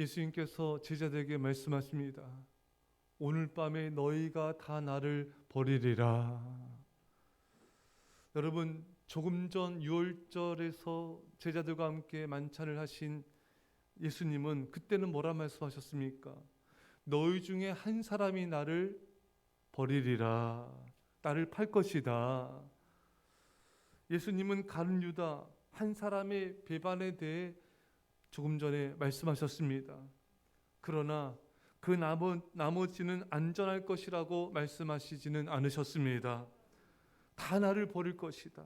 예수님께서 제자들에게 말씀하십니다. 오늘 밤에 너희가 다 나를 버리리라. 여러분, 조금 전 유월절에서 제자들과 함께 만찬을 하신 예수님은 그때는 뭐라 말씀하셨습니까? 너희 중에 한 사람이 나를 버리리라. 나를 팔 것이다. 예수님은 가룟 유다 한 사람의 배반에 대해 조금 전에 말씀하셨습니다. 그러나 그 나머지는 안전할 것이라고 말씀하시지는 않으셨습니다. 다 나를 버릴 것이다.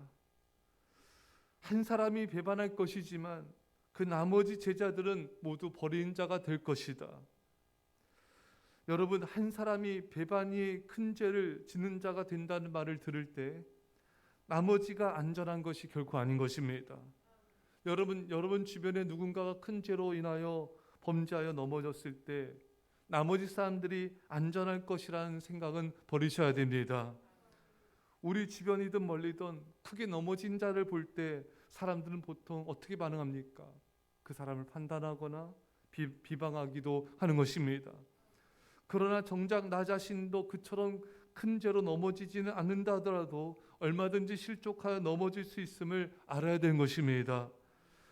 한 사람이 배반할 것이지만 그 나머지 제자들은 모두 버린 자가 될 것이다. 여러분, 한 사람이 배반이 큰 죄를 짓는 자가 된다는 말을 들을 때 나머지가 안전한 것이 결코 아닌 것입니다. 여러분 주변에 누군가가 큰 죄로 인하여 범죄하여 넘어졌을 때 나머지 사람들이 안전할 것이라는 생각은 버리셔야 됩니다. 우리 주변이든 멀리든 크게 넘어진 자를 볼 때 사람들은 보통 어떻게 반응합니까? 그 사람을 판단하거나 비방하기도 하는 것입니다. 그러나 정작 나 자신도 그처럼 큰 죄로 넘어지지는 않는다 하더라도 얼마든지 실족하여 넘어질 수 있음을 알아야 되는 것입니다.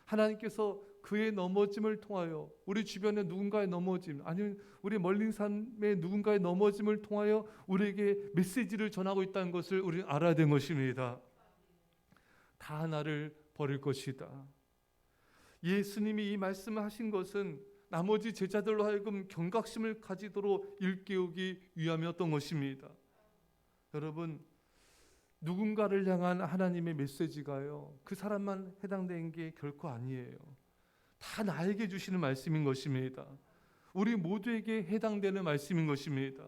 하나님께서 그의 넘어짐을 통하여 우리 주변의 누군가의 넘어짐, 아니면 우리 멀린 삶의 누군가의 넘어짐을 통하여 우리에게 메시지를 전하고 있다는 것을 우리는 알아야 되는 것입니다. 다 나를 버릴 것이다. 예수님이 이 말씀을 하신 것은 나머지 제자들로 하여금 경각심을 가지도록 일깨우기 위함이었던 것입니다. 여러분, 누군가를 향한 하나님의 메시지가요, 그 사람만 해당되는 게 결코 아니에요. 다 나에게 주시는 말씀인 것입니다. 우리 모두에게 해당되는 말씀인 것입니다.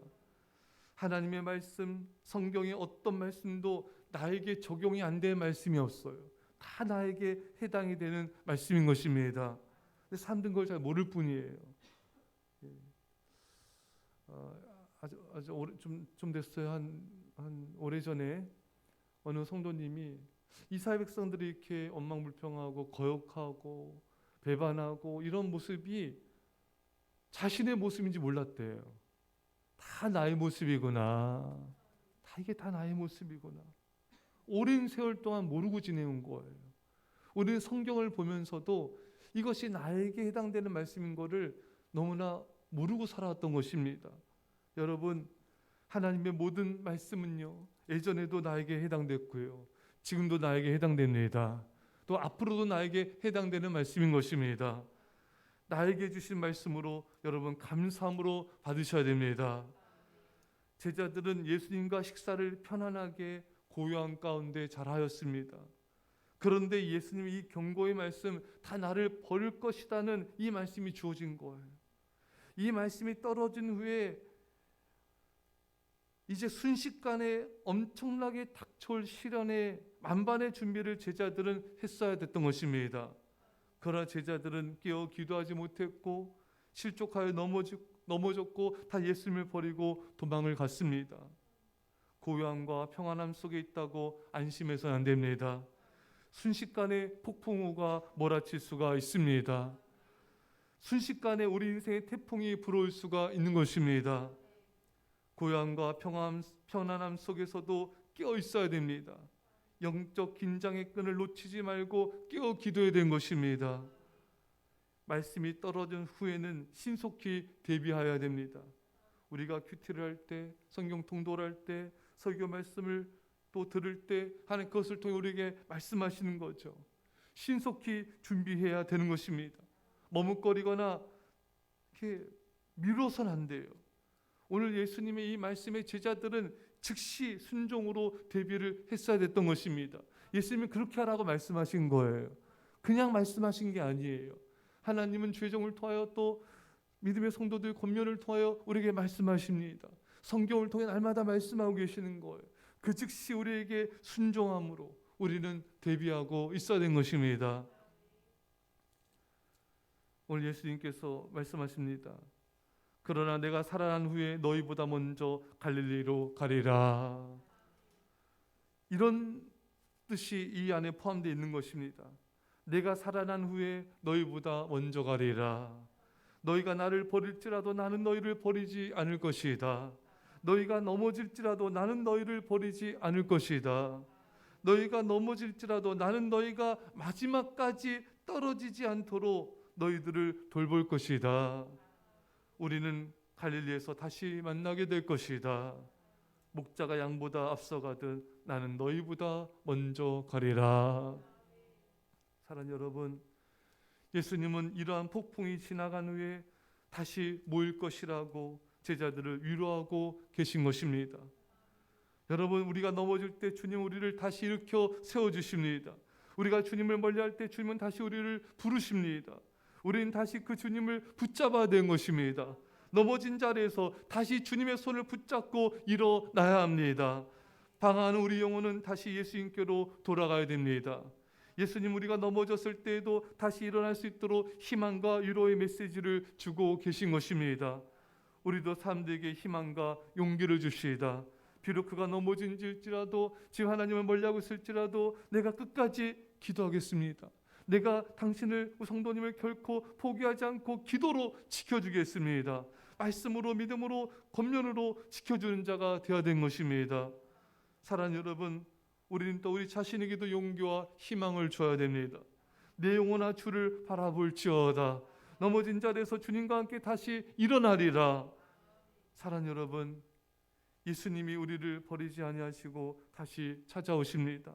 하나님의 말씀, 성경의 어떤 말씀도 나에게 적용이 안 될 말씀이 없어요. 다 나에게 해당이 되는 말씀인 것입니다. 근데 사람들은 그걸 잘 모를 뿐이에요. 아주 오래 좀 됐어요. 한 오래전에 어느 성도님이 이스라엘 백성들이 이렇게 원망불평하고 거역하고 배반하고 이런 모습이 자신의 모습인지 몰랐대요. 다 나의 모습이구나. 이게 다 나의 모습이구나. 오랜 세월 동안 모르고 지내온 거예요. 우리는 성경을 보면서도 이것이 나에게 해당되는 말씀인 것을 너무나 모르고 살아왔던 것입니다. 여러분, 하나님의 모든 말씀은요, 예전에도 나에게 해당됐고요, 지금도 나에게 해당됩니다. 또 앞으로도 나에게 해당되는 말씀인 것입니다. 나에게 주신 말씀으로 여러분 감사함으로 받으셔야 됩니다. 제자들은 예수님과 식사를 편안하게 고요한 가운데 잘하였습니다. 그런데 예수님이 이 경고의 말씀, 다 나를 버릴 것이라는 이 말씀이 주어진 거예요. 이 말씀이 떨어진 후에 이제 순식간에 엄청나게 닥쳐올 시련의 만반의 준비를 제자들은 했어야 됐던 것입니다. 그러나 제자들은 깨어 기도하지 못했고 실족하여 넘어졌고 다 예수님을 버리고 도망을 갔습니다. 고요함과 평안함 속에 있다고 안심해서는 안 됩니다. 순식간에 폭풍우가 몰아칠 수가 있습니다. 순식간에 우리 인생의 태풍이 불어올 수가 있는 것입니다. 고요함과 편안함 속에서도 깨어 있어야 됩니다. 영적 긴장의 끈을 놓치지 말고 깨어 기도해야 되는 것입니다. 말씀이 떨어진 후에는 신속히 대비해야 됩니다. 우리가 큐티를 할 때, 성경 통독을 할 때, 설교 말씀을 또 들을 때 하나님 그것을 통해 우리에게 말씀하시는 거죠. 신속히 준비해야 되는 것입니다. 머뭇거리거나 이렇게 미뤄서는 안 돼요. 오늘 예수님의 이 말씀에 제자들은 즉시 순종으로 대비를 했어야 됐던 것입니다. 예수님은 그렇게 하라고 말씀하신 거예요. 그냥 말씀하신 게 아니에요. 하나님은 죄종을 통하여 또 믿음의 성도들 권면을 통하여 우리에게 말씀하십니다. 성경을 통해 날마다 말씀하고 계시는 거예요. 그 즉시 우리에게 순종함으로 우리는 대비하고 있어야 되는 것입니다. 오늘 예수님께서 말씀하십니다. 그러나 내가 살아난 후에 너희보다 먼저 갈릴리로 가리라. 이런 뜻이 이 안에 포함되어 있는 것입니다. 내가 살아난 후에 너희보다 먼저 가리라. 너희가 나를 버릴지라도 나는 너희를 버리지 않을 것이다. 너희가 넘어질지라도 나는 너희를 버리지 않을 것이다. 너희가 넘어질지라도 나는 너희가 마지막까지 떨어지지 않도록 너희들을 돌볼 것이다. 우리는 갈릴리에서 다시 만나게 될 것이다. 목자가 양보다 앞서가듯 나는 너희보다 먼저 가리라. 사랑하는 여러분, 예수님은 이러한 폭풍이 지나간 후에 다시 모일 것이라고 제자들을 위로하고 계신 것입니다. 여러분, 우리가 넘어질 때 주님 우리를 다시 일으켜 세워주십니다. 우리가 주님을 멀리할 때 주님은 다시 우리를 부르십니다. 우리는 다시 그 주님을 붙잡아야 되는 것입니다. 넘어진 자리에서 다시 주님의 손을 붙잡고 일어나야 합니다. 방황하는 우리 영혼은 다시 예수님께로 돌아가야 됩니다. 예수님 우리가 넘어졌을 때에도 다시 일어날 수 있도록 희망과 위로의 메시지를 주고 계신 것입니다. 우리도 사람들에게 희망과 용기를 주시다. 비록 그가 넘어진지라도 지금 하나님을 멀리하고 있을지라도 내가 끝까지 기도하겠습니다. 내가 당신을 성도님을 결코 포기하지 않고 기도로 지켜주겠습니다. 말씀으로 믿음으로 권면으로 지켜주는 자가 되어야 된 것입니다. 사랑하는 여러분, 우리는 또 우리 자신에게도 용기와 희망을 줘야 됩니다. 내 영혼아 주를 바라볼지어다. 넘어진 자리에서 주님과 함께 다시 일어나리라. 사랑하는 여러분, 예수님이 우리를 버리지 아니하시고 다시 찾아오십니다.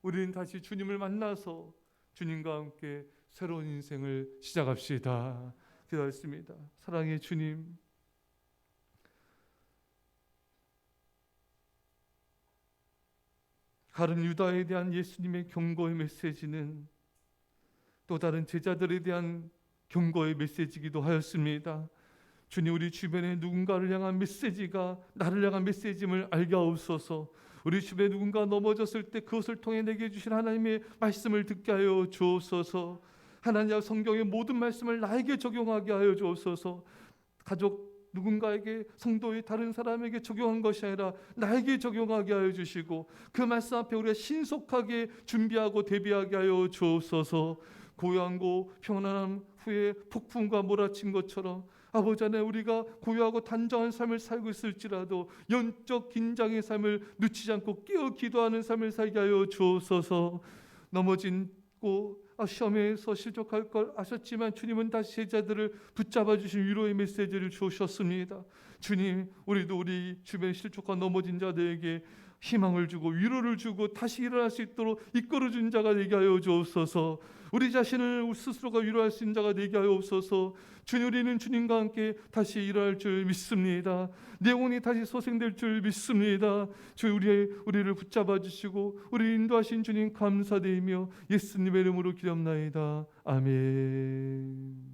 우리는 다시 주님을 만나서 주님과 함께 새로운 인생을 시작합시다. 기도하겠습니다. 사랑의 주님, 가룟 유다에 대한 예수님의 경고의 메시지는 또 다른 제자들에 대한 경고의 메시지이기도 하였습니다. 주님, 우리 주변에 누군가를 향한 메시지가 나를 향한 메시지임을 알게 하옵소서. 우리 주변에 누군가 넘어졌을 때 그것을 통해 내게 주신 하나님의 말씀을 듣게 하여 주옵소서. 하나님 성경의 모든 말씀을 나에게 적용하게 하여 주옵소서. 가족 누군가에게, 성도의 다른 사람에게 적용한 것이 아니라 나에게 적용하게 하여 주시고 그 말씀 앞에 우리가 신속하게 준비하고 대비하게 하여 주옵소서. 고요하고 평안함 후에 폭풍과 몰아친 것처럼 아버지 안에 우리가 고요하고 단정한 삶을 살고 있을지라도 영적 긴장의 삶을 놓치지 않고 깨어 기도하는 삶을 살게 하여 주옵소서. 넘어진고 시험에서 실족할 걸 아셨지만 주님은 다시 제자들을 붙잡아 주신 위로의 메시지를 주셨습니다. 주님, 우리도 우리 주변 실족한 넘어진 자들에게 희망을 주고 위로를 주고 다시 일어날 수 있도록 이끌어준 자가 되게 하여 주옵소서. 우리 자신을 스스로가 위로할 수 있는 자가 되게 하여 주옵소서. 주님, 우리는 주님과 함께 다시 일어날 줄 믿습니다. 내 영혼이 다시 소생될 줄 믿습니다. 주 우리를 붙잡아 주시고 우리 인도하신 주님 감사드리며 예수님의 이름으로 기도합나이다. 아멘.